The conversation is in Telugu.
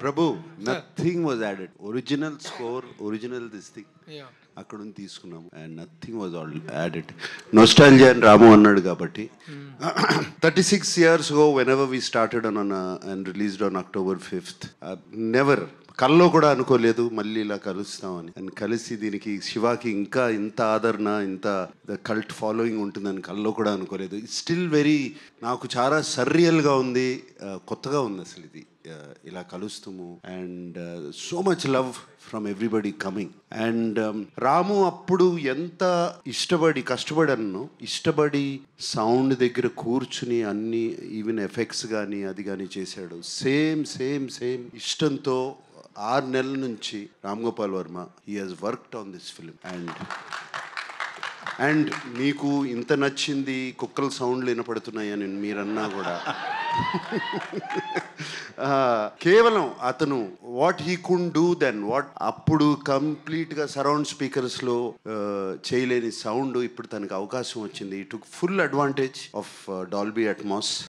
Prabhu nothing was added. Original score, original this thing అక్కడ నుంచి తీసుకున్నాము and nothing was all added. Nostalgia అని రాము అన్నాడు కాబట్టి 36 years ago whenever we started on and released on October 5th, never కల్లో కూడా అనుకోలేదు మళ్ళీ ఇలా కలుస్తామని. అండ్ కలిసి దీనికి శివాకి ఇంకా ఇంత ఆదరణ, ఇంత కల్ట్ ఫాలోయింగ్ ఉంటుందని కల్లో కూడా అనుకోలేదు. స్టిల్ వెరీ నాకు చాలా సర్రియల్గా ఉంది, కొత్తగా ఉంది అసలు ఇది ఇలా కలుస్తాము. And so much love from everybody coming. అండ్ రాము అప్పుడు ఎంత ఇష్టపడి సౌండ్ దగ్గర కూర్చుని అన్ని ఈవెన్ ఎఫెక్ట్స్ కానీ అది కానీ చేశాడు. సేమ్ ఇష్టంతో 6 నెలల నుంచి Ram Gopal Varma he has worked on this film. And మీకు ఇంత నచ్చింది, కుక్కల సౌండ్లు వినపడుతున్నాయని మీరన్నా కూడా కేవలం అతను what he could do then, what అప్పుడు కంప్లీట్గా సరౌండ్ స్పీకర్స్లో చేయలేని సౌండ్ ఇప్పుడు తనకు అవకాశం వచ్చింది. Took full advantage of Dolby Atmos.